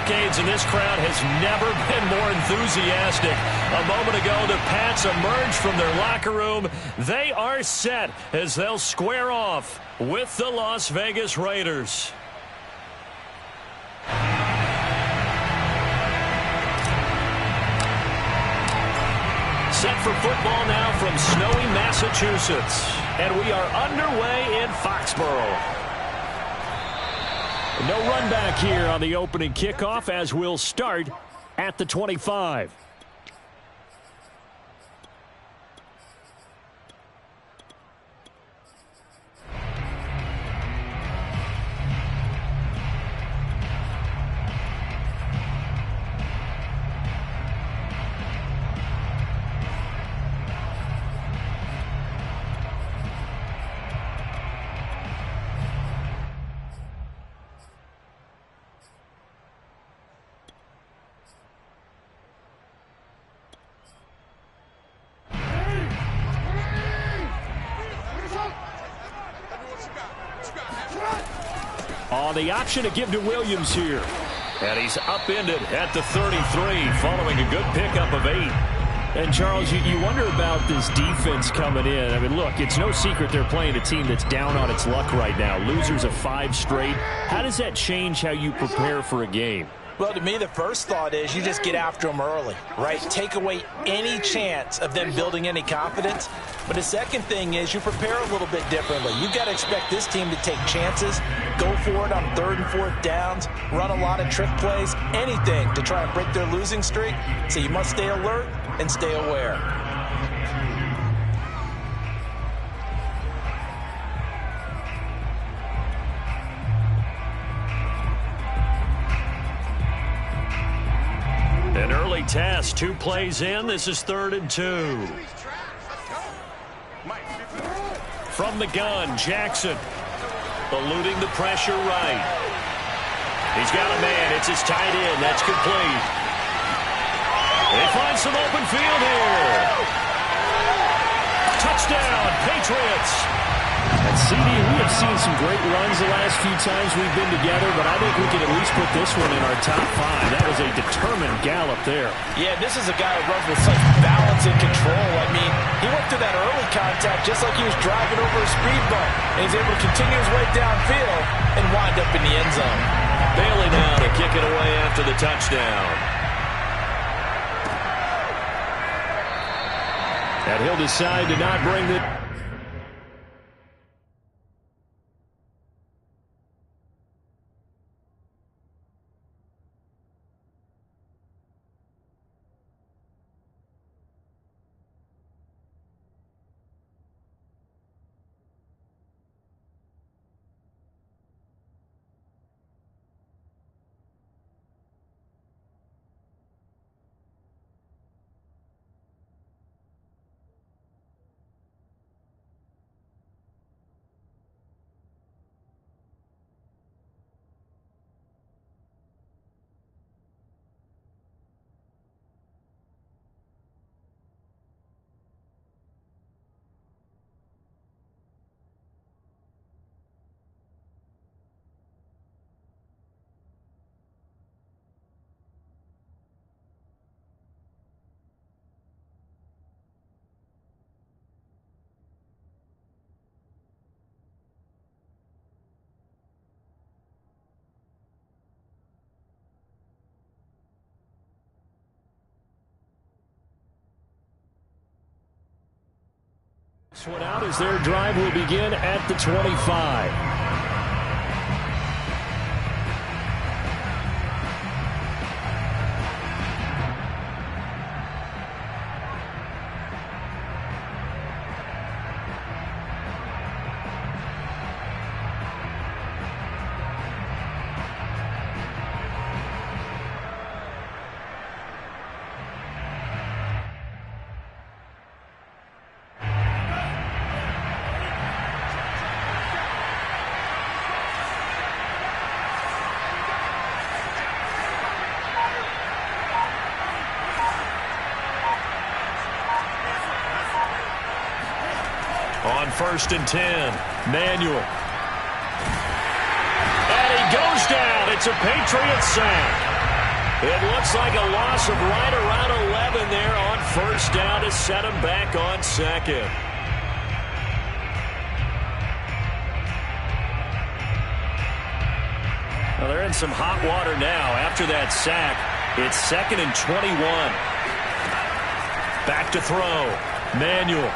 decades, and this crowd has never been more enthusiastic. A moment ago, the Pats emerged from their locker room. They are set as they'll square off with the Las Vegas Raiders. Set for football now from snowy Massachusetts. And we are underway in Foxborough. No run back here on the opening kickoff as we'll start at the 25. On the option to give to Williams here. And he's upended at the 33 following a good pickup of 8. And, Charles, you wonder about this defense coming in. I mean, look, it's no secret they're playing a team that's down on its luck right now. Losers of 5 straight. How does that change how you prepare for a game? Well, to me, the first thought is you just get after them early, right? Take away any chance of them building any confidence. But the second thing is you prepare a little bit differently. You've got to expect this team to take chances, go for it on 3rd and 4th downs, run a lot of trick plays, anything to try and break their losing streak. So you must stay alert and stay aware. An early test, 2 plays in. This is 3rd and 2. From the gun, Jackson eluding the pressure right. He's got a man. It's his tight end. That's complete. They find some open field here. Touchdown, Patriots. And CD, we have seen some great runs the last few times we've been together, but I think we can at least put this one in our top 5. That was a determined gallop there. Yeah, this is a guy who runs with such balance and control. I mean, he went through that early contact just like he was driving over a speed bump, and he's able to continue his way downfield and wind up in the end zone. Bailey now to kick it away after the touchdown. And he'll decide to not bring the... This one out as their drive will begin at the 25. On 1st and 10, Manuel. And he goes down. It's a Patriot sack. It looks like a loss of right around 11 there on first down to set him back on second. Well, they're in some hot water now after that sack. It's 2nd and 21. Back to throw. Manuel.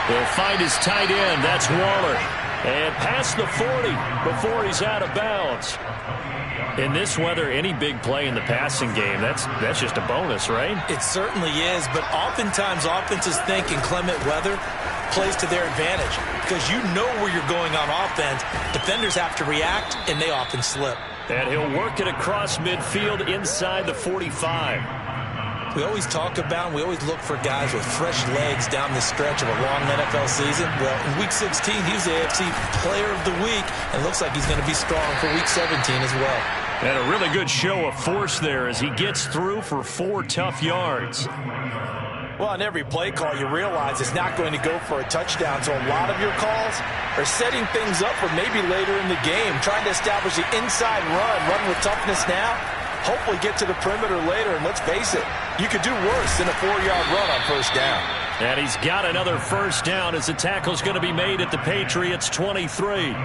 He'll find his tight end. That's Waller. And past the 40 before he's out of bounds. In this weather, any big play in the passing game, that's just a bonus, right? It certainly is, but oftentimes offenses think in clement weather plays to their advantage because you know where you're going on offense. Defenders have to react, and they often slip. And he'll work it across midfield inside the 45. We always talk about, we always look for guys with fresh legs down the stretch of a long NFL season. Well, in Week 16, he was the AFC Player of the Week, and looks like he's going to be strong for Week 17 as well. And a really good show of force there as he gets through for 4 tough yards. Well, on every play call, you realize it's not going to go for a touchdown, so a lot of your calls are setting things up for maybe later in the game, trying to establish the inside run with toughness now, hopefully get to the perimeter later, and let's face it, you could do worse than a 4-yard run on first down. And he's got another first down as the tackle's going to be made at the Patriots' 23.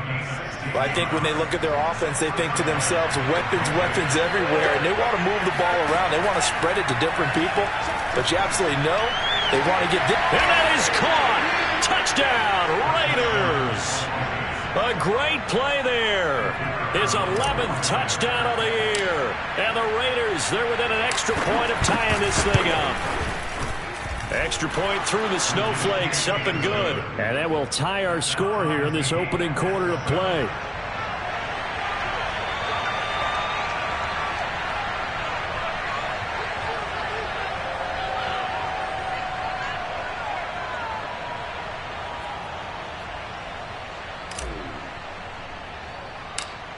Well, I think when they look at their offense, they think to themselves, weapons everywhere, and they want to move the ball around. They want to spread it to different people, but you absolutely know they want to get... And that is caught! Touchdown, Raiders! A great play there. His 11th touchdown of the year. And the Raiders, they're within an extra point of tying this thing up. Extra point through the snowflakes, up and good. And that will tie our score here in this opening quarter of play.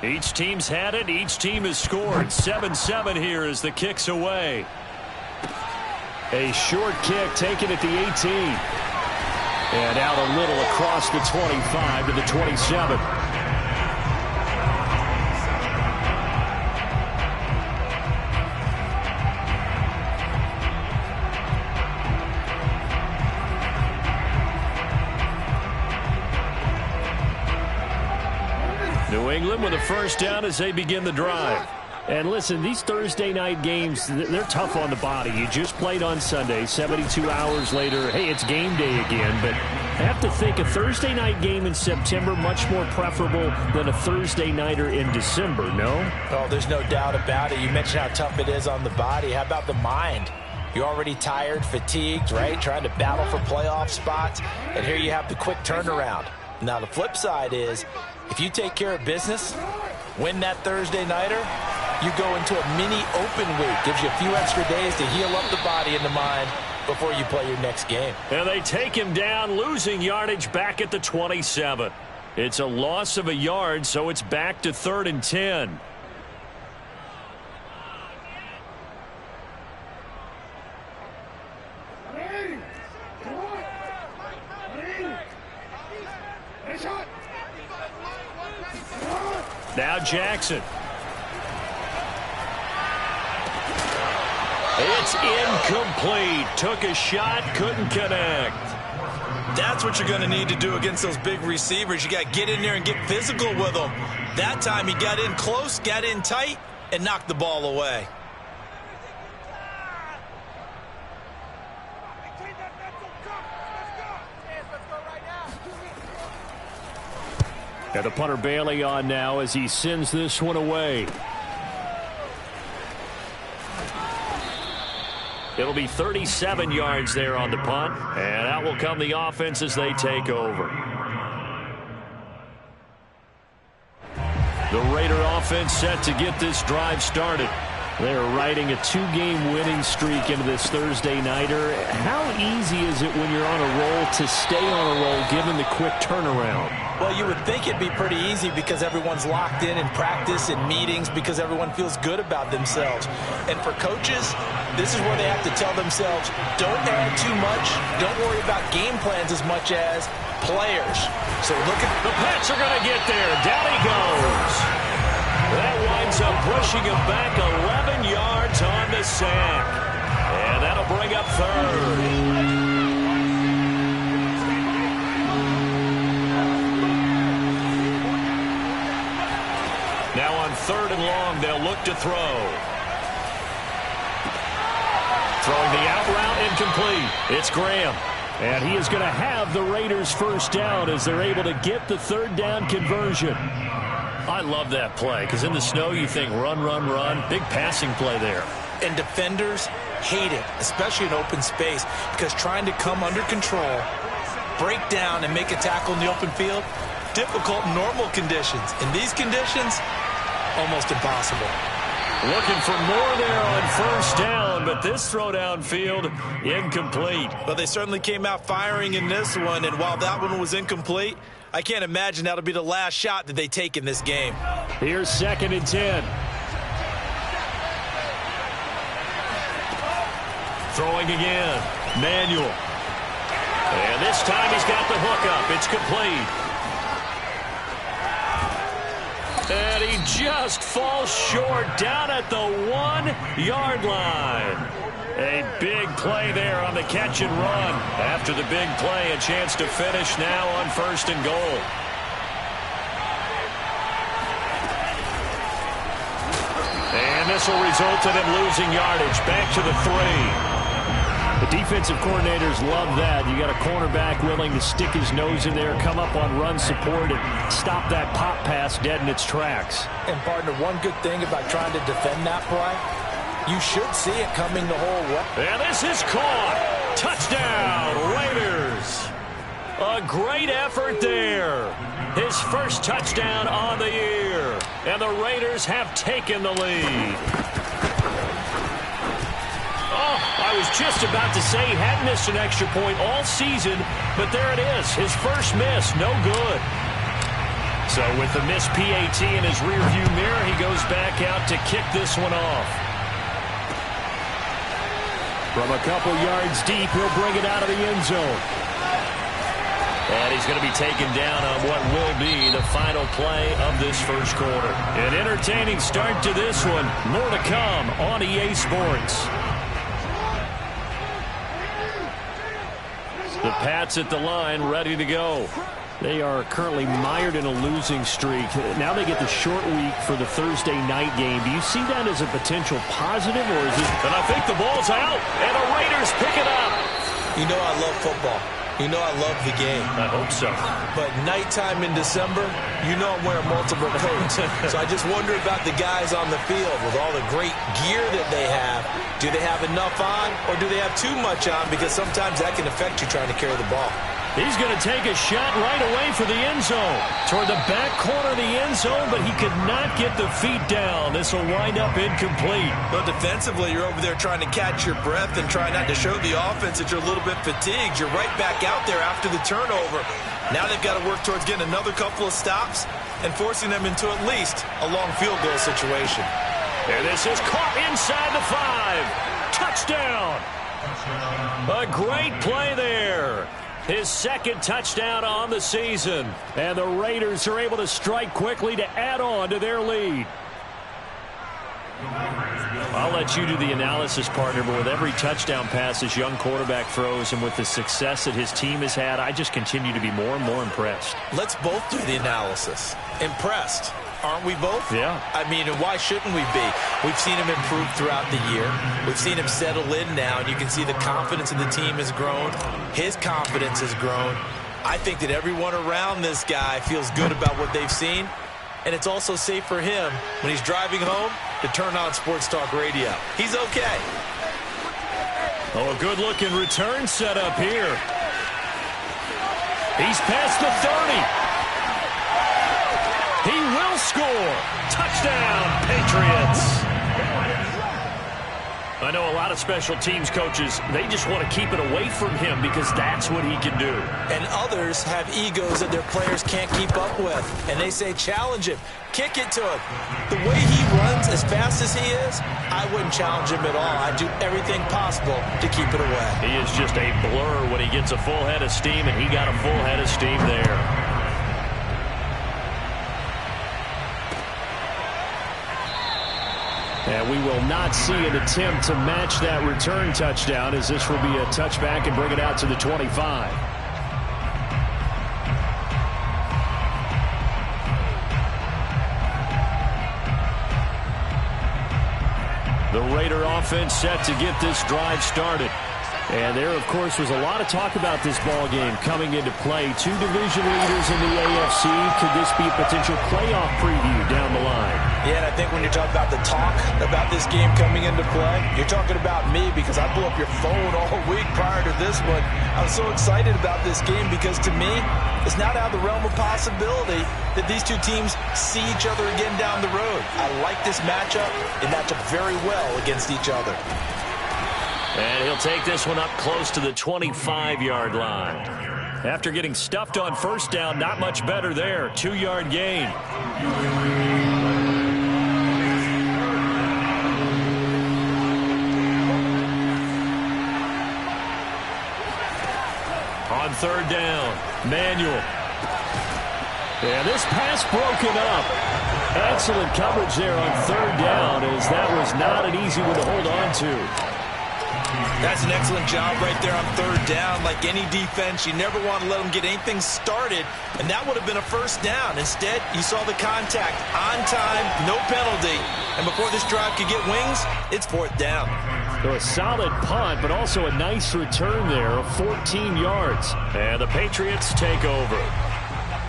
Each team's had it. Each team has scored. 7-7 here as the kick's away. A short kick taken at the 18. And out a little across the 25 to the 27. New England with a first down as they begin the drive. And listen, these Thursday night games, they're tough on the body. You just played on Sunday, 72 hours later. Hey, it's game day again. But I have to think a Thursday night game in September much more preferable than a Thursday nighter in December, no? Oh, there's no doubt about it. You mentioned how tough it is on the body. How about the mind? You're already tired, fatigued, right? Trying to battle for playoff spots. And here you have the quick turnaround. Now, the flip side is, if you take care of business, win that Thursday nighter, you go into a mini open week. Gives you a few extra days to heal up the body and the mind before you play your next game. And they take him down, losing yardage back at the 27. It's a loss of a yard, so it's back to 3rd and 10. Now Jackson. It's incomplete. Took a shot, couldn't connect. That's what you're going to need to do against those big receivers. You got to get in there and get physical with them. That time he got in close, got in tight, and knocked the ball away. And the punter Bailey on now as he sends this one away. It'll be 37 yards there on the punt. And out will come the offense as they take over. The Raider offense set to get this drive started. They're riding a 2-game winning streak into this Thursday nighter. How easy is it when you're on a roll to stay on a roll given the quick turnaround? Well, you would think it'd be pretty easy because everyone's locked in practice and meetings because everyone feels good about themselves. And for coaches, this is where they have to tell themselves, don't add too much. Don't worry about game plans as much as players. So look at... The Pats are going to get there. Down he goes. That winds up pushing him back 11 yards on the sack. And that'll bring up third. Now on 3rd and long, they'll look to throw. Throwing the out route, incomplete. It's Graham. And he is going to have the Raiders first down as they're able to get the 3rd down conversion. I love that play because in the snow you think run, run, run. Big passing play there. And defenders hate it, especially in open space, because trying to come under control, break down, and make a tackle in the open field, difficult in normal conditions. In these conditions, almost impossible. Looking for more there on first down, but this throw downfield, incomplete. Well, they certainly came out firing in this one, and while that one was incomplete, I can't imagine that'll be the last shot that they take in this game. Here's 2nd and 10. Throwing again, Manuel. And this time he's got the hook up. It's complete. And he just falls short down at the 1-yard line. A big play there on the catch and run. After the big play, a chance to finish now on 1st and goal. And this will result in him losing yardage. Back to the 3. The defensive coordinators love that. You got a cornerback willing to stick his nose in there, come up on run support, and stop that pop pass dead in its tracks. And, partner, one good thing about trying to defend that play, you should see it coming the whole way. And this is caught. Touchdown, Raiders. A great effort there. His first touchdown on the year. And the Raiders have taken the lead. Oh, I was just about to say he hadn't missed an extra point all season, but there it is. His first miss, no good. So with the missed PAT in his rearview mirror, he goes back out to kick this one off. From a couple yards deep, he'll bring it out of the end zone. And he's going to be taken down on what will be the final play of this first quarter. An entertaining start to this one. More to come on EA Sports. The Pats at the line, ready to go. They are currently mired in a losing streak. Now they get the short week for the Thursday night game. Do you see that as a potential positive, or is it? And I think the ball's out, and the Raiders pick it up. You know I love football. You know I love the game. I hope so. But nighttime in December, you know I'm wearing multiple coats. So I just wonder about the guys on the field with all the great gear that they have. Do they have enough on, or do they have too much on? Because sometimes that can affect you trying to carry the ball. He's going to take a shot right away for the end zone. Toward the back corner of the end zone, but he could not get the feet down. This will wind up incomplete. But defensively, you're over there trying to catch your breath and try not to show the offense that you're a little bit fatigued. You're right back out there after the turnover. Now they've got to work towards getting another couple of stops and forcing them into at least a long field goal situation. And this is caught inside the 5. Touchdown. A great play there. His second touchdown on the season. And the Raiders are able to strike quickly to add on to their lead. I'll let you do the analysis, partner, but with every touchdown pass this young quarterback throws and with the success that his team has had, I just continue to be more and more impressed. Let's both do the analysis. Impressed. Aren't we both? Yeah. I mean, and why shouldn't we be? We've seen him improve throughout the year. We've seen him settle in now, and you can see the confidence of the team has grown. His confidence has grown. I think that everyone around this guy feels good about what they've seen, and it's also safe for him when he's driving home to turn on Sports Talk Radio. He's okay. Oh, a good-looking return set up here. He's past the 30. He will score. Touchdown, Patriots. I know a lot of special teams coaches, they just want to keep it away from him because that's what he can do. And others have egos that their players can't keep up with. And they say, challenge him. Kick it to him. The way he runs as fast as he is, I wouldn't challenge him at all. I'd do everything possible to keep it away. He is just a blur when he gets a full head of steam, and he got a full head of steam there. And we will not see an attempt to match that return touchdown, as this will be a touchback and bring it out to the 25. The Raider offense set to get this drive started. And there, of course, was a lot of talk about this ball game coming into play. Two division leaders in the AFC. Could this be a potential playoff preview down the line? Yeah, and I think when you talk about the talk about this game coming into play, you're talking about me, because I blew up your phone all week prior to this one. I was so excited about this game because, to me, it's not out of the realm of possibility that these two teams see each other again down the road. I like this matchup. They match up very well against each other. And he'll take this one up close to the 25-yard line. After getting stuffed on first down, not much better there. 2-yard gain. On third down, Manuel. And this pass broken up. Excellent coverage there on third down, as that was not an easy one to hold on to. That's an excellent job right there on third down. Like any defense, you never want to let them get anything started, and that would have been a first down. Instead, you saw the contact on time, no penalty, and before this drive could get wings, it's fourth down. So a solid punt, but also a nice return there of 14 yards. And the Patriots take over.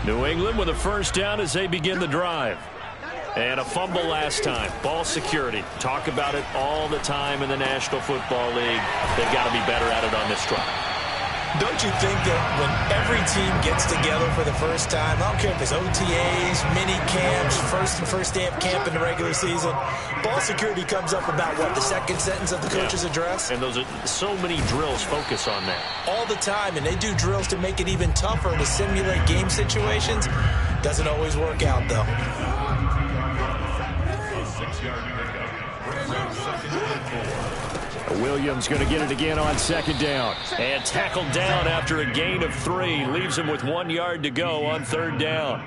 New England with a first down as they begin the drive. And a fumble last time. Ball security. Talk about it all the time in the National Football League. They've got to be better at it on this drive. Don't you think that when every team gets together for the first time, I don't care if it's OTAs, mini camps, first day of camp in the regular season, ball security comes up about, what, the second sentence of the coach's address? And those are so many drills focus on that. All the time, and they do drills to make it even tougher to simulate game situations. Doesn't always work out, though. Williams going to get it again on second down. And tackled down after a gain of 3. Leaves him with 1 yard to go on third down.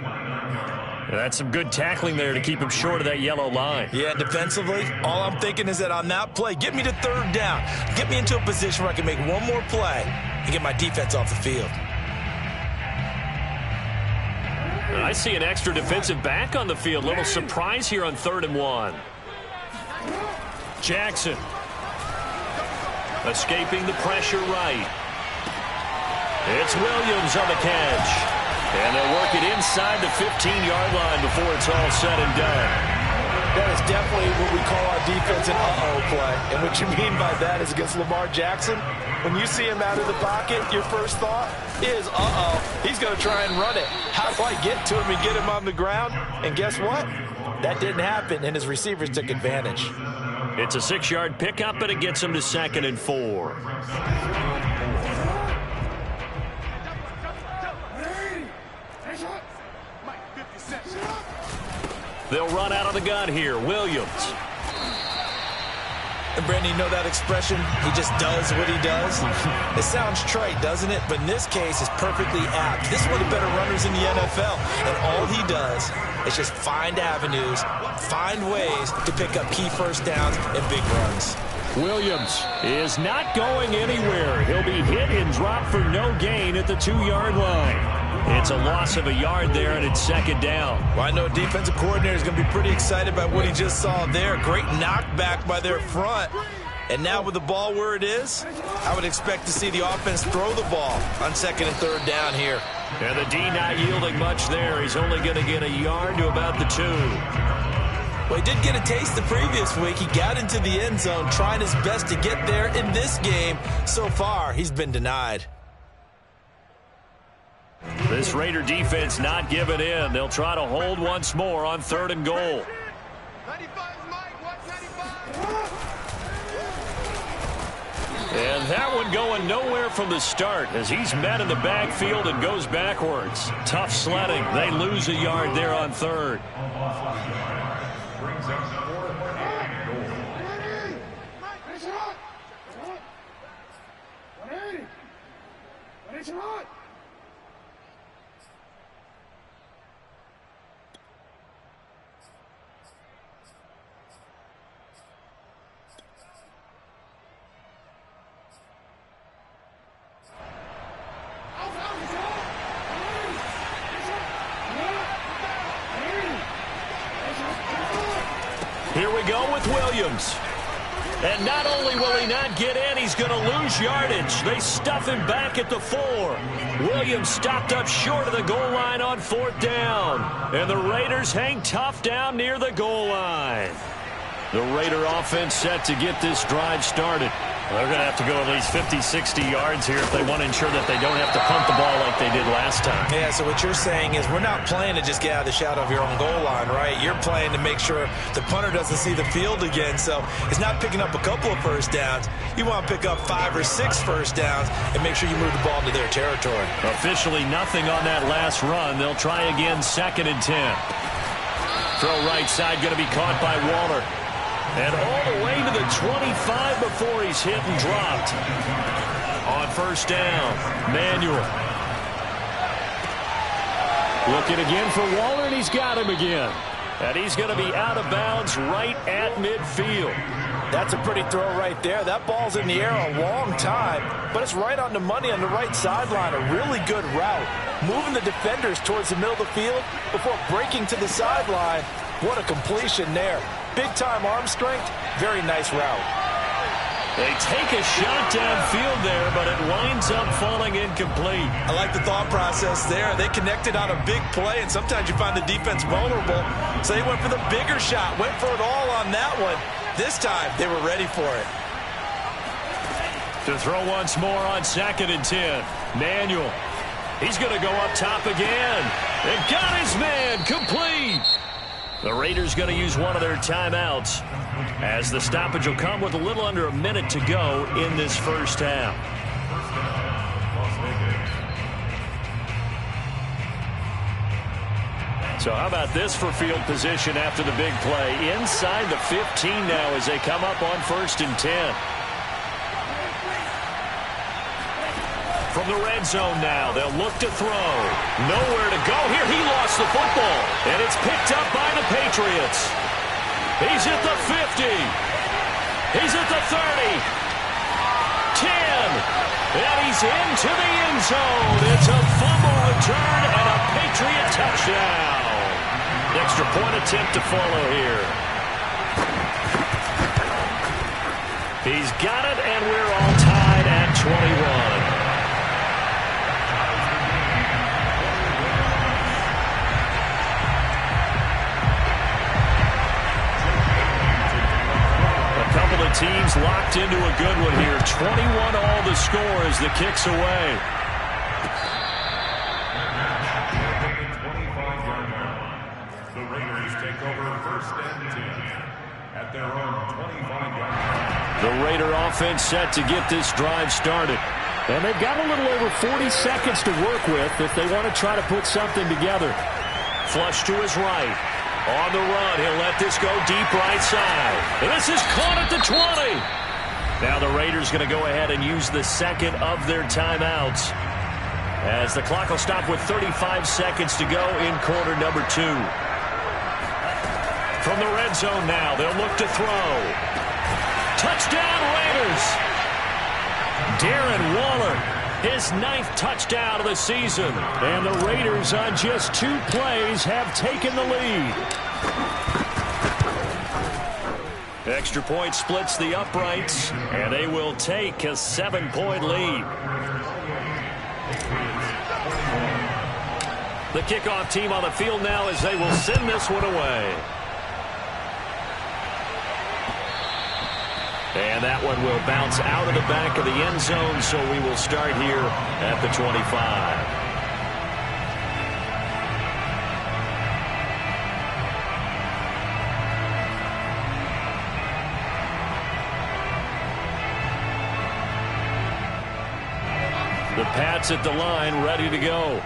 And that's some good tackling there to keep him short of that yellow line. Yeah, defensively, all I'm thinking is that on that play, get me to third down. Get me into a position where I can make one more play and get my defense off the field. I see an extra defensive back on the field. Little surprise here on 3rd and 1. Jackson. Escaping the pressure right. It's Williams on the catch. And they'll work it inside the 15-yard line before it's all said and done. That is definitely what we call our defense an uh-oh play. And what you mean by that is against Lamar Jackson, when you see him out of the pocket, your first thought is, uh-oh, he's going to try and run it. How do I get to him and get him on the ground? And guess what? That didn't happen, and his receivers took advantage. It's a 6-yard pickup, but it gets him to 2nd and 4. They'll run out of the gun here. Williams. And Brandon, you know that expression? He just does what he does. It sounds trite, doesn't it? But in this case, it's perfectly apt. This is one of the better runners in the NFL. And all he does is just find avenues, find ways to pick up key first downs and big runs. Williams is not going anywhere. He'll be hit and dropped for no gain at the 2-yard line. It's a loss of a yard there, and it's 2nd down. Well, I know defensive coordinator is going to be pretty excited by what he just saw there. Great knockback by their front. And now with the ball where it is, I would expect to see the offense throw the ball on 2nd and 3rd down here. And the D not yielding much there. He's only going to get a yard to about the 2. Well, he did get a taste the previous week. He got into the end zone, trying his best to get there in this game. So far, he's been denied. This Raider defense not giving in. They'll try to hold once more on 3rd and goal. And that one going nowhere from the start as he's met in the backfield and goes backwards. Tough sledding. They lose a yard there on 3rd. Here we go with Williams. And not only will he not get in, he's going to lose yardage. They stuff him back at the 4. Williams stopped up short of the goal line on 4th down. And the Raiders hang tough down near the goal line. The Raider offense set to get this drive started. They're going to have to go at least 50, 60 yards here if they want to ensure that they don't have to punt the ball like they did last time. Yeah, so what you're saying is we're not playing to just get out of the shadow of your own goal line, right? You're playing to make sure the punter doesn't see the field again. So it's not picking up a couple of first downs. You want to pick up 5 or 6 first downs and make sure you move the ball into their territory. Officially nothing on that last run. They'll try again 2nd and 10. Throw right side going to be caught by Waller. And all the way to the 25 before he's hit and dropped. On 1st down, Manuel. Looking again for Waller, and he's got him again. And he's going to be out of bounds right at midfield. That's a pretty throw right there. That ball's in the air a long time, but it's right on the money on the right sideline. A really good route. Moving the defenders towards the middle of the field before breaking to the sideline. What a completion there. Big-time arm strength. Very nice route. They take a shot downfield there, but it winds up falling incomplete. I like the thought process there. They connected on a big play, and sometimes you find the defense vulnerable. So they went for the bigger shot, went for it all on that one. This time, they were ready for it. To throw once more on 2nd and 10. Manuel. He's going to go up top again. And got his man complete. The Raiders going to use one of their timeouts as the stoppage will come with a little under a minute to go in this first half. So how about this for field position after the big play? Inside the 15 now as they come up on 1st and 10. From the red zone now, they'll look to throw. Nowhere to go here. He lost the football, and it's picked up by the Patriots. He's at the 50. He's at the 30. 10. And he's into the end zone. It's a fumble return and a Patriot touchdown. Extra point attempt to follow here. He's got it, and we're all tied at 21. Couple of teams locked into a good one here. 21 all the score as the kick's away. The Raiders take over 1st and 10 at their own 25-yard line. The Raider offense set to get this drive started. And they've got a little over 40 seconds to work with if they want to try to put something together. Flush to his right. On the run, he'll let this go deep right side. And this is caught at the 20. Now the Raiders going to go ahead and use the second of their timeouts as the clock will stop with 35 seconds to go in quarter number 2. From the red zone now, they'll look to throw. Touchdown Raiders! Darren Waller, his 9th touchdown of the season. And the Raiders on just 2 plays have taken the lead. Extra point splits the uprights, and they will take a 7-point lead. The kickoff team on the field now as they will send this one away. And that one will bounce out of the back of the end zone, so we will start here at the 25. The Pats at the line, ready to go.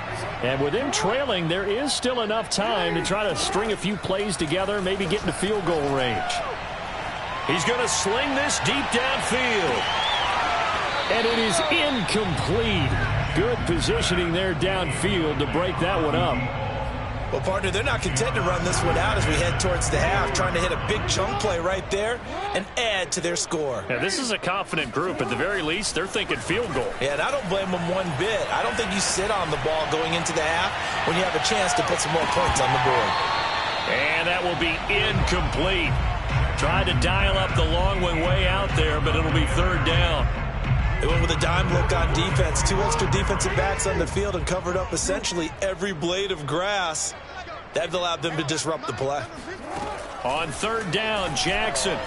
And with them trailing, there is still enough time to try to string a few plays together, maybe get into field goal range. He's going to sling this deep downfield. And it is incomplete. Good positioning there downfield to break that one up. Well, partner, they're not content to run this one out as we head towards the half, trying to hit a big chunk play right there and add to their score. Yeah, this is a confident group. At the very least, they're thinking field goal. Yeah, and I don't blame them one bit. I don't think you sit on the ball going into the half when you have a chance to put some more points on the board. And that will be incomplete. Tried to dial up the long one way out there, but it'll be third down. They went with a dime look on defense. 2 extra defensive backs on the field and covered up essentially every blade of grass. That allowed them to disrupt the play. On third down, Jackson.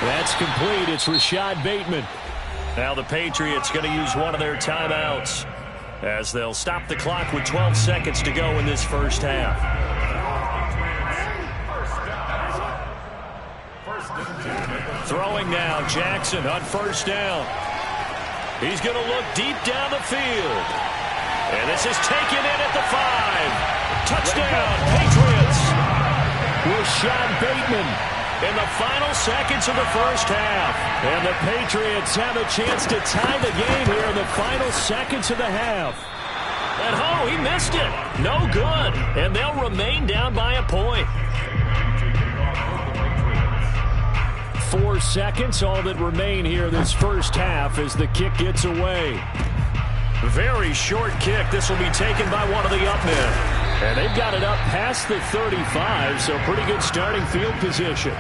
That's complete. It's Rashad Bateman. Now the Patriots going to use one of their timeouts as they'll stop the clock with 12 seconds to go in this first half. Throwing now, Jackson on first down. He's going to look deep down the field. And this is taken in at the 5. Touchdown, Patriots. Rashad Bateman in the final seconds of the first half. And the Patriots have a chance to tie the game here in the final seconds of the half. And he missed it. No good. And they'll remain down by a point. 4 seconds, all that remain here this first half as the kick gets away. Very short kick. This will be taken by one of the up men. And they've got it up past the 35, so pretty good starting field position.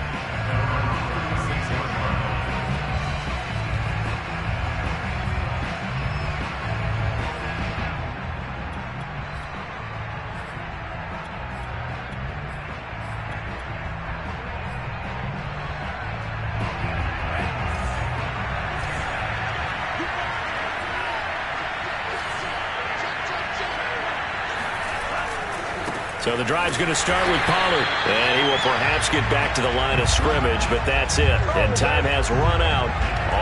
So the drive's going to start with Pollard. And he will perhaps get back to the line of scrimmage, but that's it. And time has run out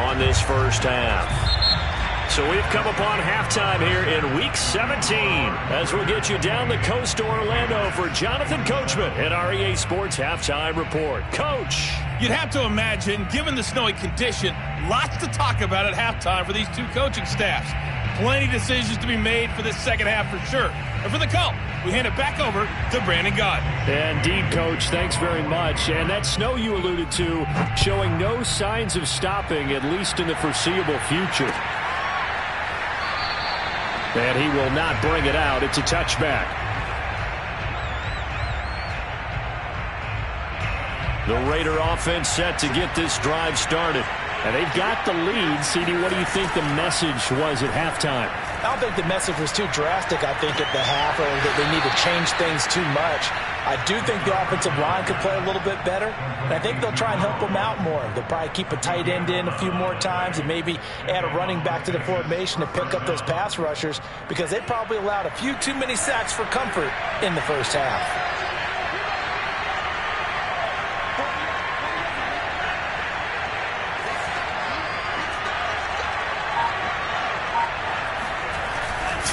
on this first half. So we've come upon halftime here in Week 17 as we'll get you down the coast to Orlando for Jonathan Coachman at our EA Sports Halftime Report. Coach. You'd have to imagine, given the snowy condition, lots to talk about at halftime for these two coaching staffs. Plenty of decisions to be made for this second half for sure. And for the call, we hand it back over to Brandon Gaudin. Indeed, Coach. Thanks very much. And that snow you alluded to showing no signs of stopping, at least in the foreseeable future. And he will not bring it out. It's a touchback. The Raider offense set to get this drive started. And they've got the lead. CD, what do you think the message was at halftime? I don't think the message was too drastic, I think, at the half, or that they need to change things too much. I do think the offensive line could play a little bit better, and I think they'll try and help them out more. They'll probably keep a tight end in a few more times and maybe add a running back to the formation to pick up those pass rushers because they probably allowed a few too many sacks for comfort in the first half.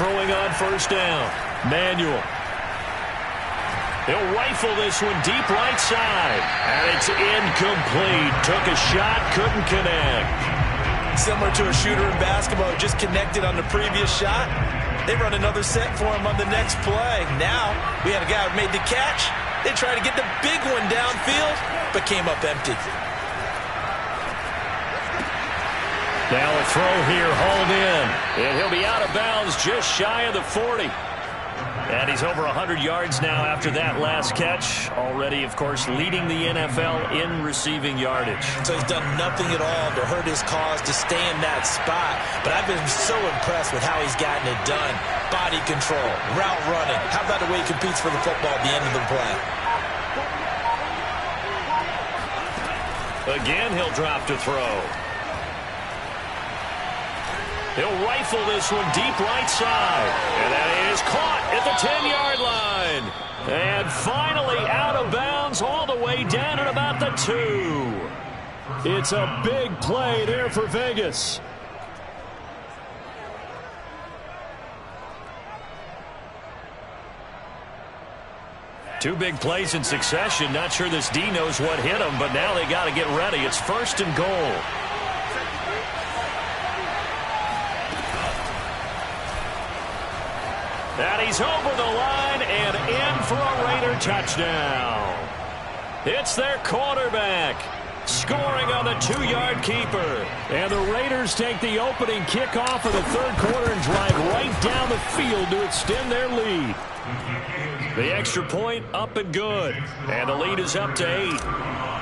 Throwing on first down. Manuel. He'll rifle this one deep right side. And it's incomplete. Took a shot, couldn't connect. Similar to a shooter in basketball who just connected on the previous shot. They run another set for him on the next play. Now, we had a guy who made the catch. They tried to get the big one downfield, but came up empty. Now a throw here, hauled in. And he'll be out of bounds just shy of the 40. And he's over 100 yards now after that last catch. Already, of course, leading the NFL in receiving yardage. So he's done nothing at all to hurt his cause to stay in that spot. But I've been so impressed with how he's gotten it done. Body control, route running. How about the way he competes for the football at the end of the play? Again, he'll drop to throw. He'll rifle this one deep right side. And that is caught at the 10-yard line. And finally out of bounds all the way down at about the 2. It's a big play there for Vegas. Two big plays in succession. Not sure this D knows what hit him, but now they got to get ready. It's first and goal. And he's over the line and in for a Raider touchdown. It's their quarterback scoring on the 2-yard keeper. And the Raiders take the opening kickoff of the third quarter and drive right down the field to extend their lead. The extra point up and good. And the lead is up to 8.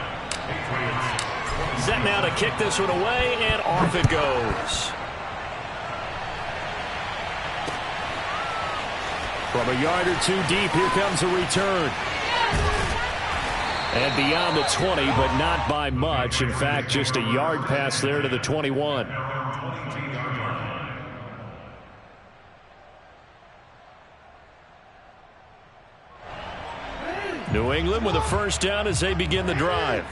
Set now to kick this one away, and off it goes. From a yard or two deep, here comes a return. And beyond the 20, but not by much. In fact, just a yard pass there to the 21. New England with a first down as they begin the drive.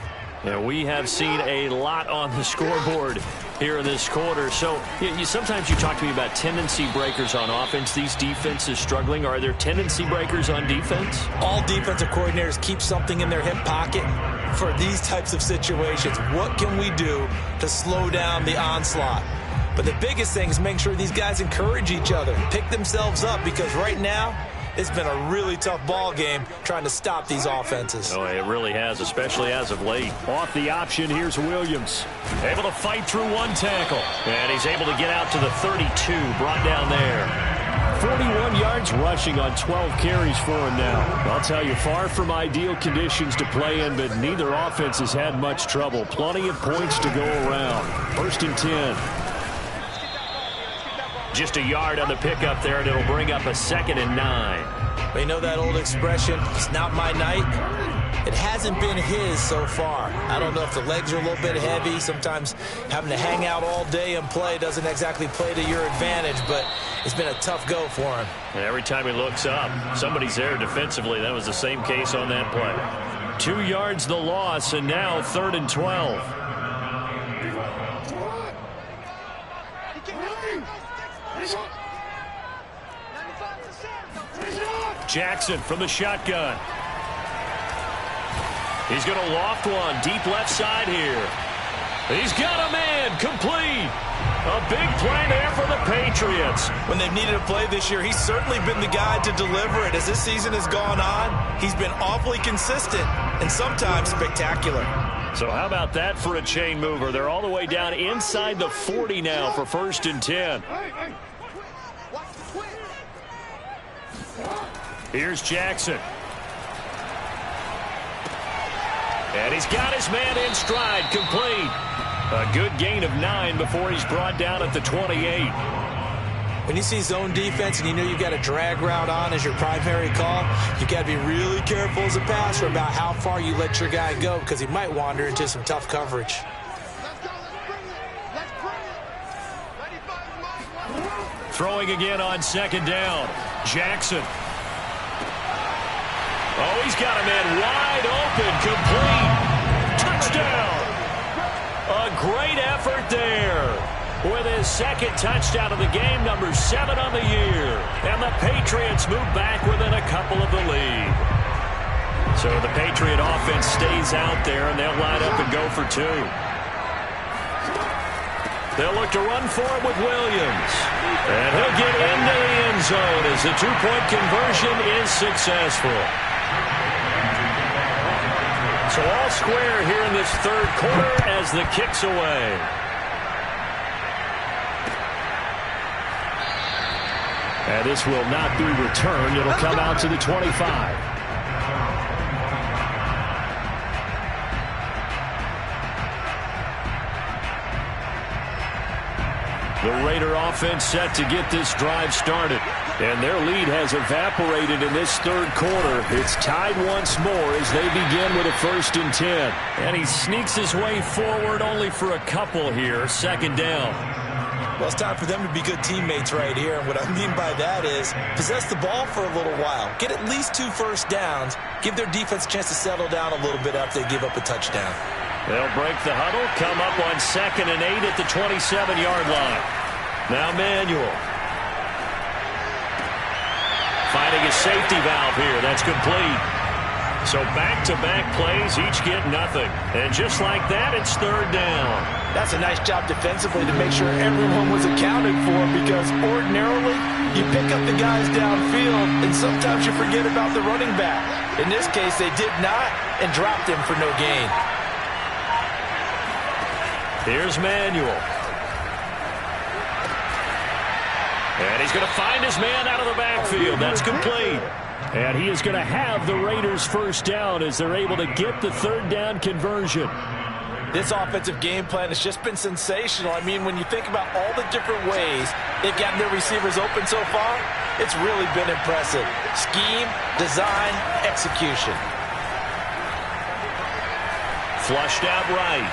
And we have seen a lot on the scoreboard here in this quarter. So sometimes you talk to me about tendency breakers on offense. These defenses struggling. Are there tendency breakers on defense? All defensive coordinators keep something in their hip pocket for these types of situations. What can we do to slow down the onslaught? But the biggest thing is make sure these guys encourage each other, pick themselves up, because right now it's been a really tough ball game trying to stop these offenses. Oh, it really has, especially as of late. Off the option, here's Williams. Able to fight through one tackle. And he's able to get out to the 32, brought down there. 41 yards rushing on 12 carries for him now. I'll tell you, far from ideal conditions to play in, but neither offense has had much trouble. Plenty of points to go around. 1st and 10. Just a yard on the pickup there, and it'll bring up a 2nd and 9. They know that old expression, it's not my night. It hasn't been his so far. I don't know if the legs are a little bit heavy. Sometimes having to hang out all day and play doesn't exactly play to your advantage, but it's been a tough go for him. And every time he looks up, somebody's there defensively. That was the same case on that play. 2 yards the loss, and now 3rd and 12. Jackson from the shotgun. He's going to loft one deep left side here. He's got a man complete. A big play there for the Patriots. When they've needed a play this year, he's certainly been the guy to deliver it. As this season has gone on, he's been awfully consistent and sometimes spectacular. So how about that for a chain mover? They're all the way down inside the 40 now for 1st and 10. Here's Jackson. And he's got his man in stride, complete. A good gain of 9 before he's brought down at the 28. When you see zone defense and you know you've got a drag route on as your primary call, you've got to be really careful as a passer about how far you let your guy go, because he might wander into some tough coverage. Throwing again on 2nd down. Jackson. Oh, he's got a man wide open, complete. Touchdown. A great effort there with his 2nd touchdown of the game, number 7 on the year. And the Patriots move back within a couple of the lead. So the Patriot offense stays out there, and they'll line up and go for 2. They'll look to run for it with Williams. And he'll get into the end zone as the 2-point conversion is successful. So all square here in this 3rd quarter as the kick's away. And this will not be returned. It'll come out to the 25. The Raider offense set to get this drive started. And their lead has evaporated in this 3rd quarter. It's tied once more as they begin with a 1st and 10. And he sneaks his way forward only for a couple here. 2nd down. Well, it's time for them to be good teammates right here. And what I mean by that is possess the ball for a little while. Get at least 2 first downs. Give their defense a chance to settle down a little bit after they give up a touchdown. They'll break the huddle, come up on 2nd and 8 at the 27-yard line. Now Manuel. Finding a safety valve here. That's complete. So back-to-back plays, each get nothing. And just like that, it's 3rd down. That's a nice job defensively to make sure everyone was accounted for, because ordinarily you pick up the guys downfield and sometimes you forget about the running back. In this case, they did not and dropped him for no gain. Here's Manuel. And he's going to find his man out of the backfield. That's complete. And he is going to have the Raiders first down as they're able to get the third down conversion. This offensive game plan has just been sensational. I mean, when you think about all the different ways they've gotten their receivers open so far, it's really been impressive. Scheme, design, execution. Flushed out right.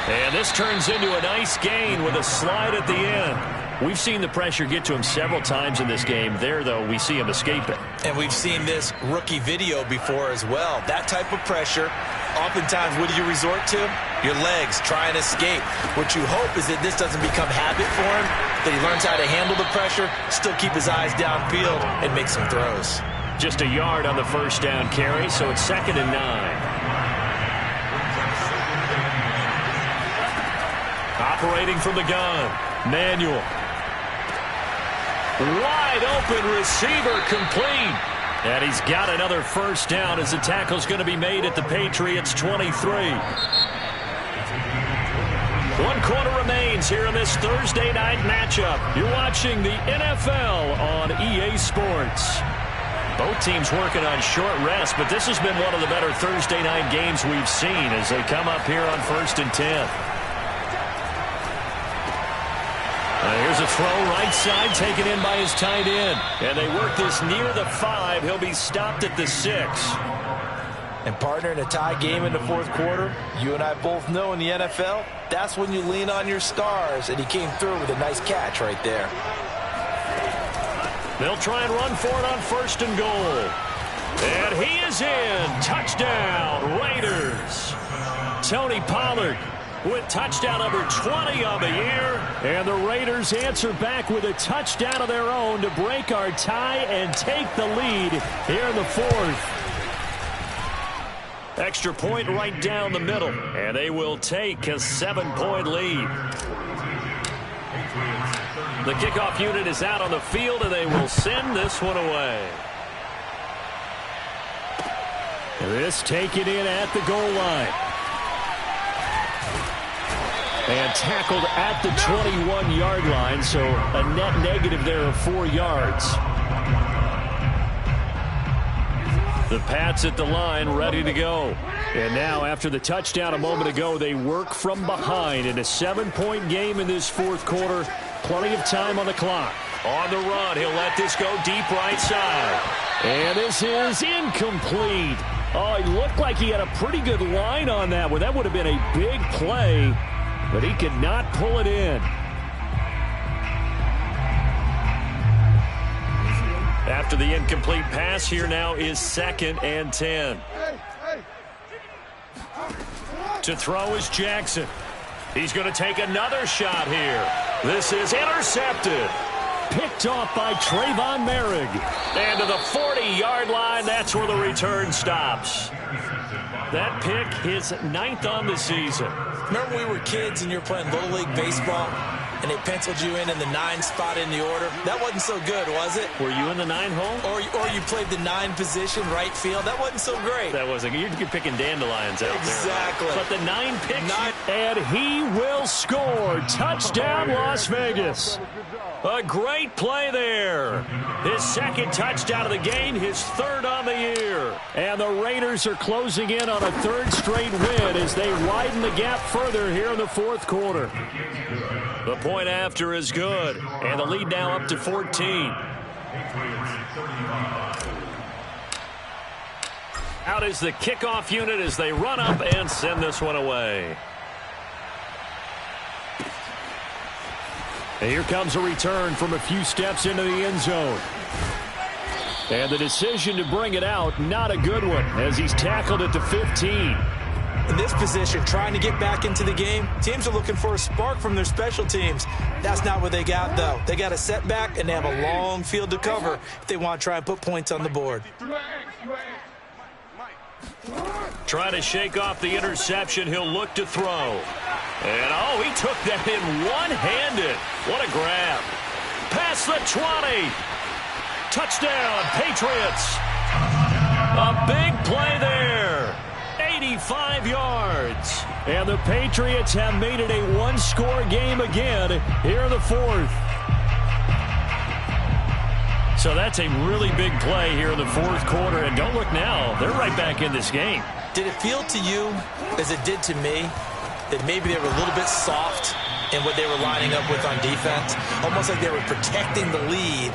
And this turns into a nice gain with a slide at the end. We've seen the pressure get to him several times in this game. There, though, we see him escape it. And we've seen this rookie video before as well. That type of pressure, oftentimes, what do you resort to? Your legs, try and escape. What you hope is that this doesn't become habit for him, that he learns how to handle the pressure, still keep his eyes downfield, and make some throws. Just a yard on the first down carry, so it's 2nd and 9. Operating from the gun, Manuel. Wide open receiver complete. And he's got another first down as the tackle's going to be made at the Patriots 23. 1 quarter remains here in this Thursday night matchup. You're watching the NFL on EA Sports. Both teams working on short rest, but this has been one of the better Thursday night games we've seen as they come up here on 1st and 10. Here's a throw right side taken in by his tight end. And they work this near the 5. He'll be stopped at the 6. And partner, in a tie game in the 4th quarter, you and I both know in the NFL, that's when you lean on your stars. And he came through with a nice catch right there. They'll try and run for it on 1st and goal. And he is in. Touchdown, Raiders. Tony Pollard with touchdown number 20 on the year. And the Raiders answer back with a touchdown of their own to break our tie and take the lead here in the 4th. Extra point right down the middle. And they will take a 7-point lead. The kickoff unit is out on the field, and they will send this one away. This taken in at the goal line. And tackled at the 21-yard line, so a net negative there of 4 yards. The Pats at the line, ready to go. And now, after the touchdown a moment ago, they work from behind in a 7-point game in this 4th quarter. Plenty of time on the clock. On the run, he'll let this go deep right side. And this is incomplete. Oh, it looked like he had a pretty good line on that one. That would have been a big play. But he could not pull it in. After the incomplete pass, here now is 2nd and 10. To throw is Jackson. He's going to take another shot here. This is intercepted. Picked off by Trayvon Merrick. And to the 40-yard line, that's where the return stops. That pick, his 9th on the season. Remember we were kids and you were playing Little League Baseball and they penciled you in the 9 spot in the order? That wasn't so good, was it? Were you in the 9 hole? Or you played the 9 position, right field. That wasn't so great. That wasn't. You're picking dandelions out exactly. there. Right? But the 9 picks. And he will score. Touchdown, Las Vegas. A great play there. His 2nd touchdown of the game, his 3rd on the year. And the Raiders are closing in on a 3rd straight win as they widen the gap further here in the 4th quarter. The point after is good, and the lead now up to 14. Out is the kickoff unit as they run up and send this one away. And here comes a return from a few steps into the end zone. And the decision to bring it out, not a good one, as he's tackled at the 15. In this position, trying to get back into the game, teams are looking for a spark from their special teams. That's not what they got, though. They got a setback, and they have a long field to cover if they want to try and put points on the board. Trying to shake off the interception. He'll look to throw. And, oh, he took that in one-handed. What a grab. Past the 20. Touchdown, Patriots. A big play there. 85 yards. And the Patriots have made it a one-score game again here in the fourth. So that's a really big play here in the fourth quarter. And don't look now, they're right back in this game. Did it feel to you, as it did to me, that maybe they were a little bit soft in what they were lining up with on defense? Almost like they were protecting the lead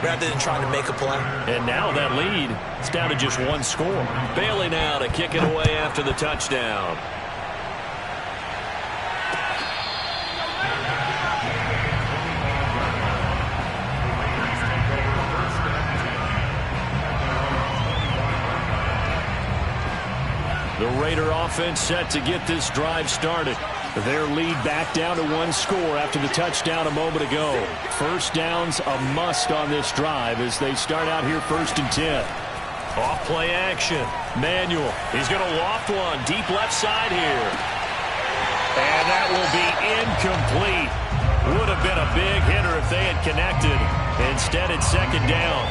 rather than trying to make a play. And now that lead is down to just one score. Bailey now to kick it away after the touchdown. The Raider offense set to get this drive started. Their lead back down to one score after the touchdown a moment ago. First down's a must on this drive as they start out here 1st and 10. Off play action. Manuel. He's going to loft one deep left side here. And that will be incomplete. Would have been a big hitter if they had connected. Instead, it's 2nd down.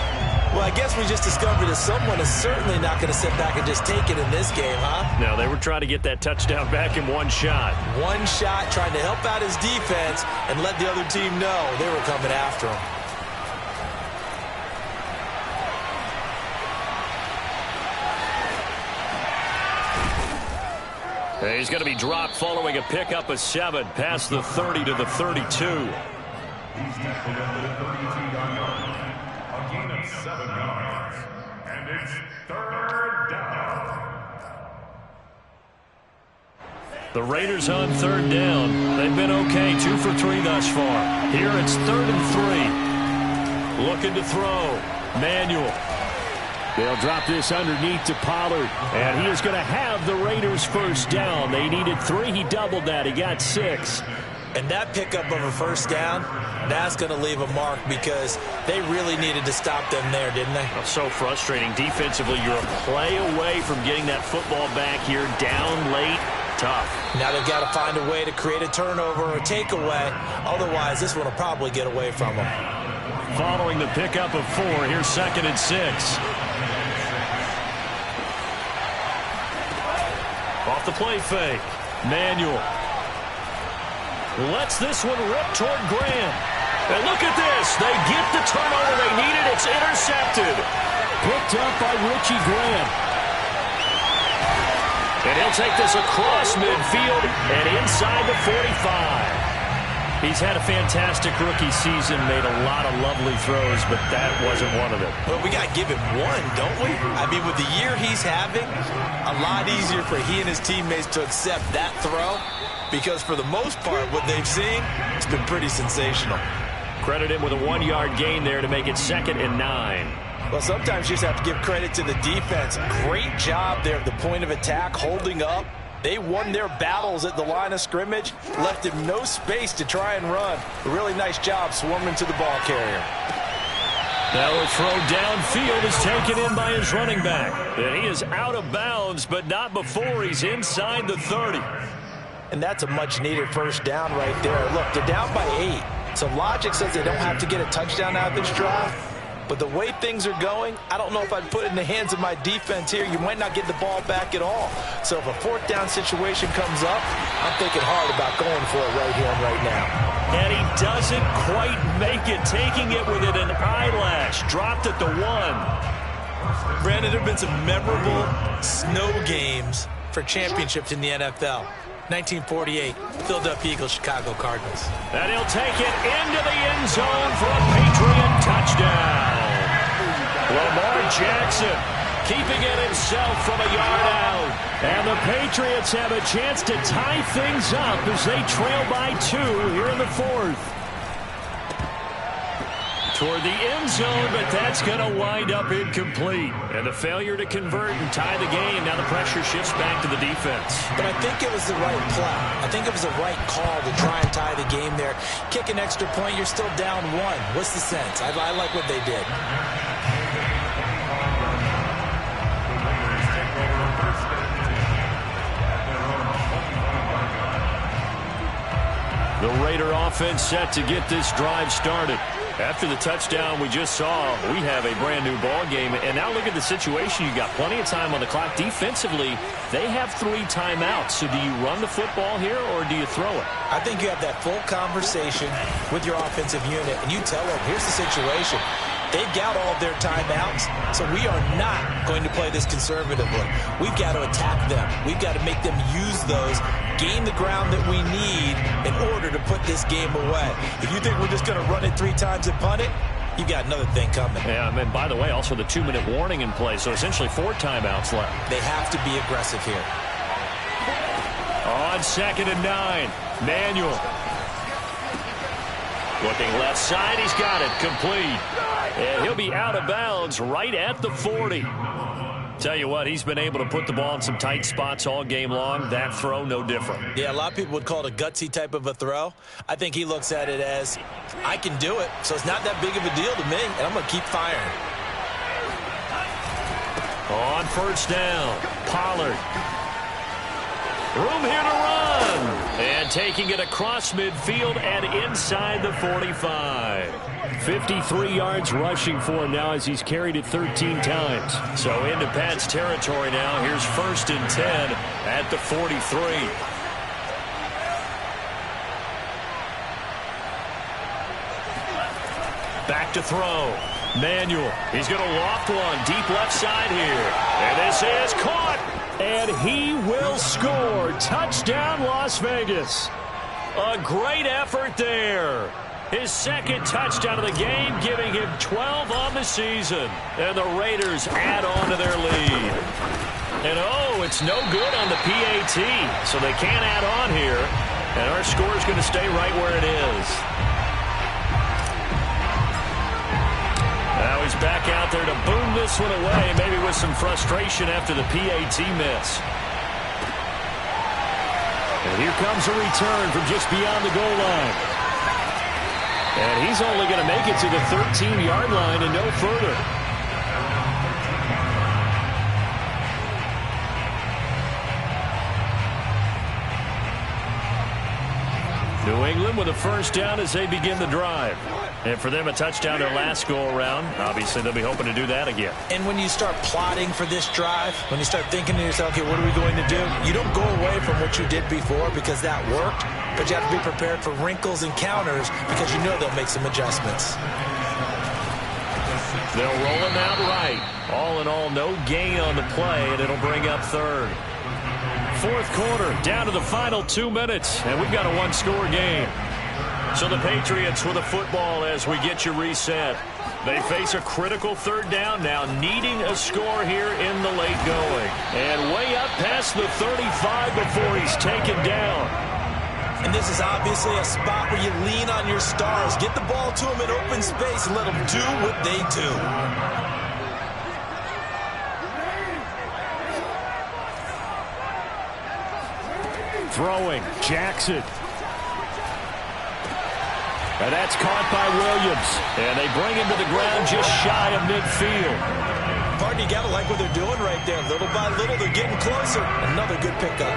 Well, I guess we just discovered that someone is certainly not going to sit back and just take it in this game, huh? No, they were trying to get that touchdown back in one shot. One shot, trying to help out his defense and let the other team know they were coming after him. He's going to be dropped following a pickup of 7 past the 30 to the 32. He's tackled at the 32-yard line. A gain of 7 yards. And it's 3rd down. The Raiders on 3rd down. They've been okay, 2 for 3 thus far. Here it's 3rd and 3. Looking to throw. Manuel. They'll drop this underneath to Pollard. And he is going to have the Raiders first down. They needed 3. He doubled that. He got 6. And that pickup of a first down, that's going to leave a mark because they really needed to stop them there, didn't they? So frustrating. Defensively, you're a play away from getting that football back here. Down late. Tough. Now they've got to find a way to create a turnover or a takeaway. Otherwise, this one will probably get away from them. Following the pickup of 4, here's 2nd and 6. Off the play fake. Manuel lets this one rip toward Graham. And look at this. They get the turnover they needed. It's intercepted. Picked up by Richie Graham. And he'll take this across midfield and inside the 45. He's had a fantastic rookie season, made a lot of lovely throws, but that wasn't one of them. Well, we got to give him one, don't we? I mean, with the year he's having, a lot easier for he and his teammates to accept that throw because for the most part, what they've seen, it's been pretty sensational. Credit him with a 1-yard gain there to make it 2nd and 9. Well, sometimes you just have to give credit to the defense. Great job there at the point of attack, holding up. They won their battles at the line of scrimmage, left him no space to try and run. A really nice job swarming to the ball carrier. Now a throw downfield is taken in by his running back. And he is out of bounds, but not before he's inside the 30. And that's a much-needed first down right there. Look, they're down by 8. So logic says they don't have to get a touchdown out of this drive. But the way things are going, I don't know if I'd put it in the hands of my defense here. You might not get the ball back at all. So if a 4th down situation comes up, I'm thinking hard about going for it right here and right now. And he doesn't quite make it, taking it within an eyelash. Dropped at the 1. Brandon, there have been some memorable snow games for championships in the NFL. 1948, Philadelphia Eagles, Chicago Cardinals. And he'll take it into the end zone for a Patriot touchdown. Lamar Jackson keeping it himself from a yard out. And the Patriots have a chance to tie things up as they trail by 2 here in the 4th. Toward the end zone, but that's going to wind up incomplete. And the failure to convert and tie the game. Now the pressure shifts back to the defense. But I think it was the right play. I think it was the right call to try and tie the game there. Kick an extra point, you're still down 1. What's the sense? I like what they did. The Raider offense set to get this drive started. After the touchdown we just saw, we have a brand new ball game. And now look at the situation. You got plenty of time on the clock. Defensively, they have 3 timeouts. So do you run the football here or do you throw it? I think you have that full conversation with your offensive unit, and you tell them, here's the situation. They've got all of their timeouts, so we are not going to play this conservatively. We've got to attack them. We've got to make them use those, gain the ground that we need in order to put this game away. If you think we're just going to run it 3 times and punt it, you've got another thing coming. Yeah, and by the way, also the 2-minute warning in play, so essentially 4 timeouts left. They have to be aggressive here. On 2nd and 9, Manuel. Looking left side, he's got it, complete. And he'll be out of bounds right at the 40. Tell you what, he's been able to put the ball in some tight spots all game long. That throw, no different. Yeah, a lot of people would call it a gutsy type of a throw. I think he looks at it as, I can do it, so it's not that big of a deal to me, and I'm going to keep firing. On 1st down, Pollard. Room here to run. And taking it across midfield and inside the 45. 53 yards rushing for him now as he's carried it 13 times. So into Pat's territory now. Here's 1st and 10 at the 43. Back to throw. Manuel. He's going to loft one deep left side here. And this is caught. And he will score. Touchdown, Las Vegas. A great effort there. His 2nd touchdown of the game, giving him 12 on the season. And the Raiders add on to their lead. And oh, it's no good on the PAT. So they can't add on here. And our score is going to stay right where it is. Now he's back out there to boom this one away, maybe with some frustration after the PAT miss. And here comes a return from just beyond the goal line. And he's only going to make it to the 13-yard line and no further. New England with a 1st down as they begin the drive. And for them, a touchdown their last go-around. Obviously, they'll be hoping to do that again. And when you start plotting for this drive, when you start thinking to yourself, okay, what are we going to do? You don't go away from what you did before because that worked, but you have to be prepared for wrinkles and counters because you know they'll make some adjustments. They'll roll him out right. All in all, no gain on the play, and it'll bring up 3rd. 4th quarter, down to the final 2 minutes, and we've got a 1-score game. So the Patriots with a football as we get you reset. They face a critical 3rd down now, needing a score here in the late going. And way up past the 35 before he's taken down. And this is obviously a spot where you lean on your stars. Get the ball to them in open space and let them do what they do. Throwing, Jackson. And that's caught by Williams. And they bring him to the ground just shy of midfield. Pardon, you got to like what they're doing right there. Little by little, they're getting closer. Another good pickup.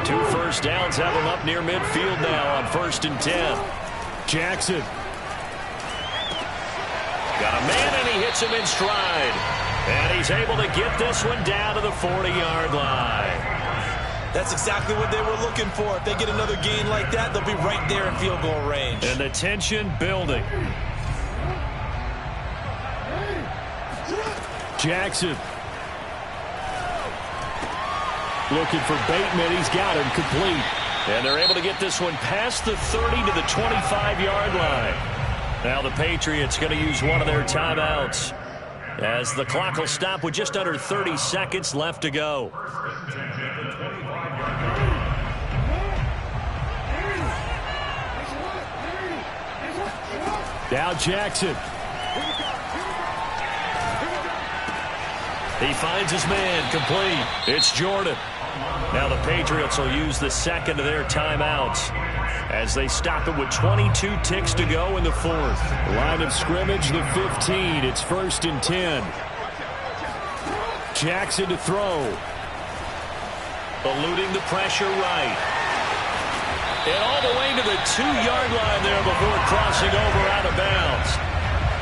2 first downs have him up near midfield now on 1st and 10. Jackson. Got a man, and he hits him in stride. And he's able to get this one down to the 40-yard line. That's exactly what they were looking for. If they get another gain like that, they'll be right there in field goal range. And the tension building. Jackson. Looking for Bateman. He's got him complete. And they're able to get this one past the 30 to the 25-yard line. Now the Patriots going to use one of their timeouts as the clock will stop with just under 30 seconds left to go. Now Jackson. He finds his man, complete. It's Jordan. Now the Patriots will use the 2nd of their timeouts as they stop it with 22 ticks to go in the 4th. Line of scrimmage, the 15. It's 1st and 10. Jackson to throw. Eluding the pressure right. And all the way to the 2-yard line there before crossing over out of bounds.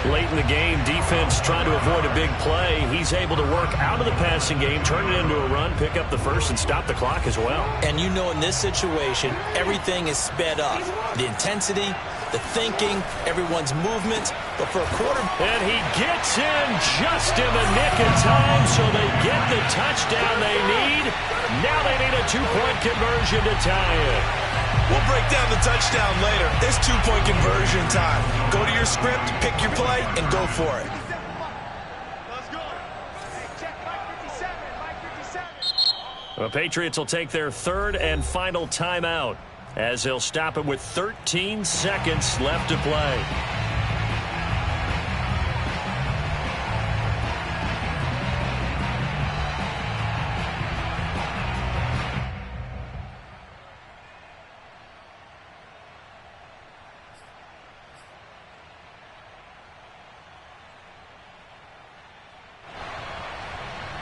Late in the game, defense trying to avoid a big play. He's able to work out of the passing game, turn it into a run, pick up the first, and stop the clock as well. And you know in this situation, everything is sped up. The intensity, the thinking, everyone's movement. But for a quarter... And he gets in just in the nick of time, so they get the touchdown they need. Now they need a two-point conversion to tie it. We'll break down the touchdown later. It's two-point conversion time. Go to your script, pick your play, and go for it. The Patriots will take their third and final timeout as they'll stop it with 13 seconds left to play.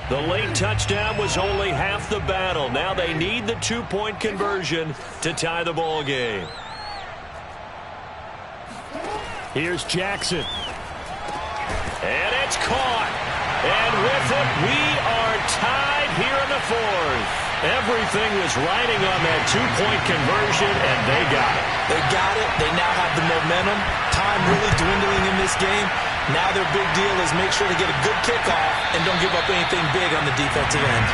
The late touchdown was only half the battle. Now they need the two-point conversion to tie the ball game. Here's Jackson. And it's caught. And with it, we are tied here in the fourth. Everything was riding on that two-point conversion, and they got it. They got it. They now have the momentum. Time really dwindling in this game. Now their big deal is make sure to get a good kickoff and don't give up anything big on the defensive end.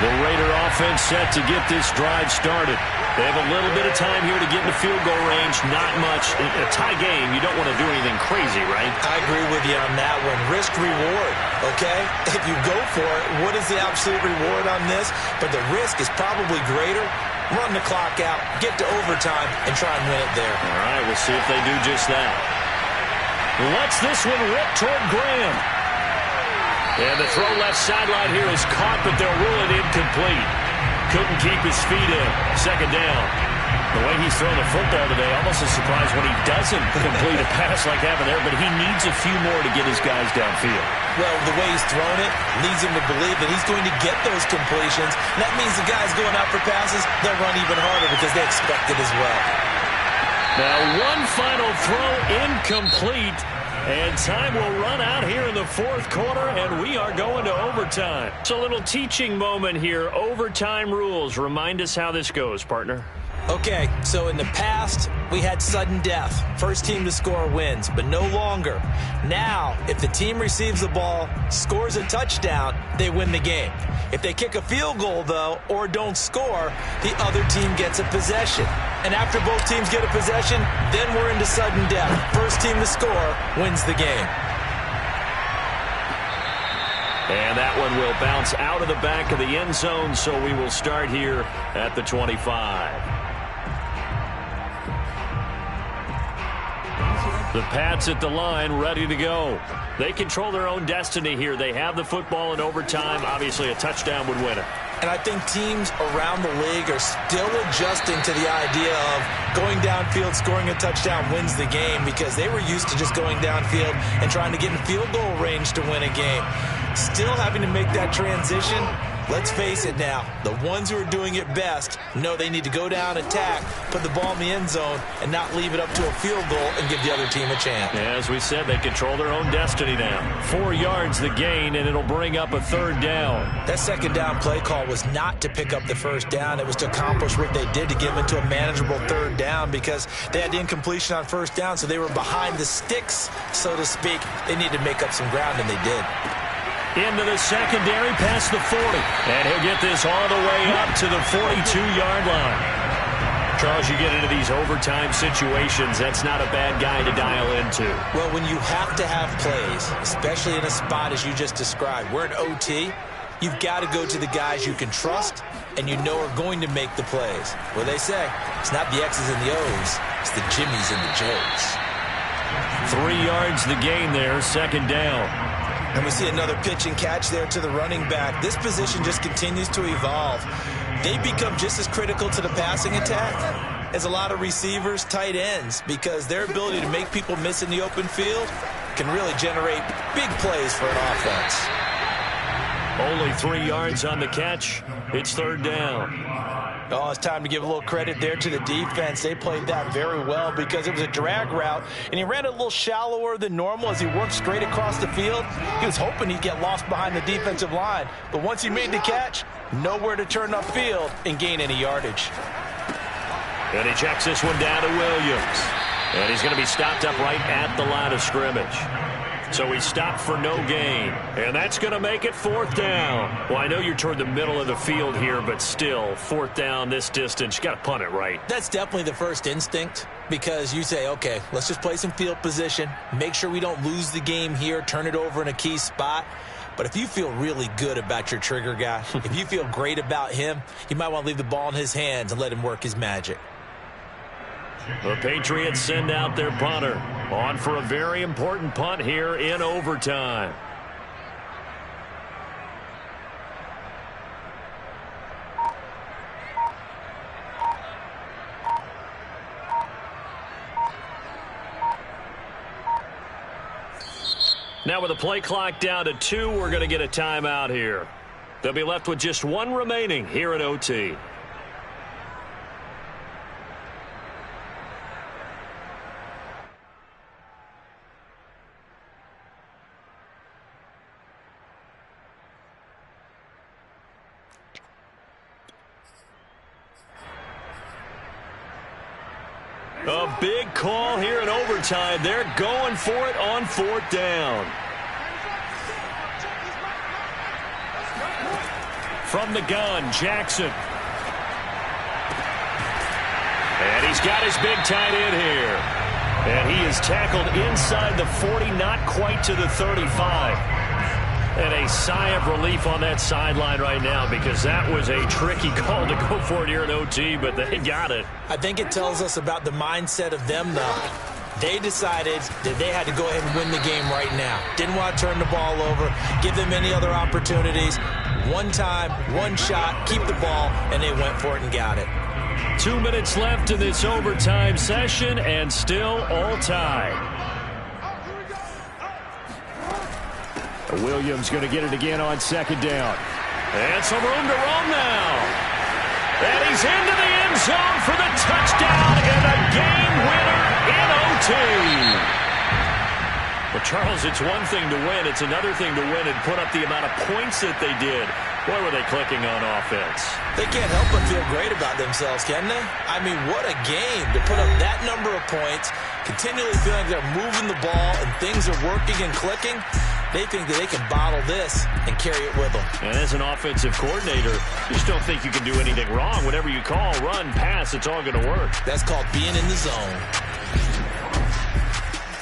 The Raider offense set to get this drive started. They have a little bit of time here to get in the field goal range. Not much. In a tie game, you don't want to do anything crazy, right? I agree with you on that one. Risk reward, okay? If you go for it, what is the absolute reward on this? But the risk is probably greater. Run the clock out, get to overtime, and try and win it there. All right, we'll see if they do just that. Lets this one rip toward Graham. And the throw left sideline here is caught, but they'll rule it incomplete. Couldn't keep his feet in. Second down. The way he's thrown the football today, almost a surprise when he doesn't complete a pass like that there, but he needs a few more to get his guys downfield. Well, the way he's thrown it leads him to believe that he's going to get those completions. And that means the guys going out for passes, they'll run even harder because they expect it as well. Now one final throw incomplete. And time will run out here in the fourth quarter, and we are going to overtime. It's a little teaching moment here. Overtime rules. Remind us how this goes, partner. Okay, so in the past, we had sudden death. First team to score wins, but no longer. Now, if the team receives the ball, scores a touchdown, they win the game. If they kick a field goal, though, or don't score, the other team gets a possession. And after both teams get a possession, then we're into sudden death. First team to score wins the game. And that one will bounce out of the back of the end zone, so we will start here at the 25. The Pats at the line, ready to go. They control their own destiny here. They have the football in overtime. Obviously, a touchdown would win it. And I think teams around the league are still adjusting to the idea of going downfield, scoring a touchdown wins the game, because they were used to just going downfield and trying to get in field goal range to win a game. Still having to make that transition. Let's face it now, the ones who are doing it best know they need to go down, attack, put the ball in the end zone, and not leave it up to a field goal and give the other team a chance. Yeah, as we said, they control their own destiny now. 4 yards the gain, and it'll bring up a third down. That second down play call was not to pick up the first down. It was to accomplish what they did, to get them into a manageable third down, because they had the incompletion on first down, so they were behind the sticks, so to speak. They needed to make up some ground, and they did. Into the secondary, past the 40. And he'll get this all the way up to the 42-yard line. Charles, you get into these overtime situations, that's not a bad guy to dial into. Well, when you have to have plays, especially in a spot as you just described, we're in OT, you've got to go to the guys you can trust and you know are going to make the plays. Well, they say, it's not the X's and the O's, it's the Jimmys and the Joes. 3 yards the gain there, second down. And we see another pitch and catch there to the running back. This position just continues to evolve. They become just as critical to the passing attack as a lot of receivers, tight ends, because their ability to make people miss in the open field can really generate big plays for an offense. Only 3 yards on the catch. It's third down. Oh, it's time to give a little credit there to the defense. They played that very well because it was a drag route, and he ran it a little shallower than normal as he worked straight across the field. He was hoping he'd get lost behind the defensive line, but once he made the catch, nowhere to turn upfield and gain any yardage. And he checks this one down to Williams. And he's going to be stopped up right at the line of scrimmage. So he's stopped for no gain. And that's going to make it fourth down. Well, I know you're toward the middle of the field here, but still, fourth down this distance, you got to punt it right. That's definitely the first instinct because you say, okay, let's just play some field position, make sure we don't lose the game here, turn it over in a key spot. But if you feel really good about your trigger guy, if you feel great about him, you might want to leave the ball in his hands and let him work his magic. The Patriots send out their punter on for a very important punt here in overtime. Now with the play clock down to 2, we're going to get a timeout here. They'll be left with just 1 remaining here at OT. A big call here in overtime. They're going for it on fourth down. From the gun, Jackson. And he's got his big tight end here. And he is tackled inside the 40, not quite to the 35. And a sigh of relief on that sideline right now because that was a tricky call to go for it here in OT, but they got it. I think it tells us about the mindset of them, though. They decided that they had to go ahead and win the game right now. Didn't want to turn the ball over, give them any other opportunities. One time, one shot, keep the ball, and they went for it and got it. 2 minutes left in this overtime session, and still all tied. Williams going to get it again on second down. And some room to roam now. And he's into the end zone for the touchdown and a game winner in OT. Well, Charles, it's one thing to win. It's another thing to win and put up the amount of points that they did. Boy, were they clicking on offense. They can't help but feel great about themselves, can they? I mean, what a game to put up that number of points, continually feeling like they're moving the ball and things are working and clicking. They think that they can bottle this and carry it with them. And as an offensive coordinator, you just don't think you can do anything wrong. Whatever you call, run, pass, it's all going to work. That's called being in the zone.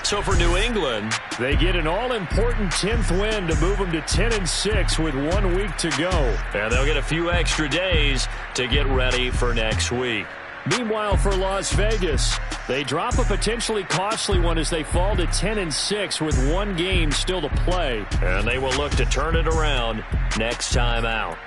So for New England, they get an all-important 10th win to move them to 10-6 with 1 week to go. And they'll get a few extra days to get ready for next week. Meanwhile, for Las Vegas, they drop a potentially costly one as they fall to 10-6 with 1 game still to play. And they will look to turn it around next time out.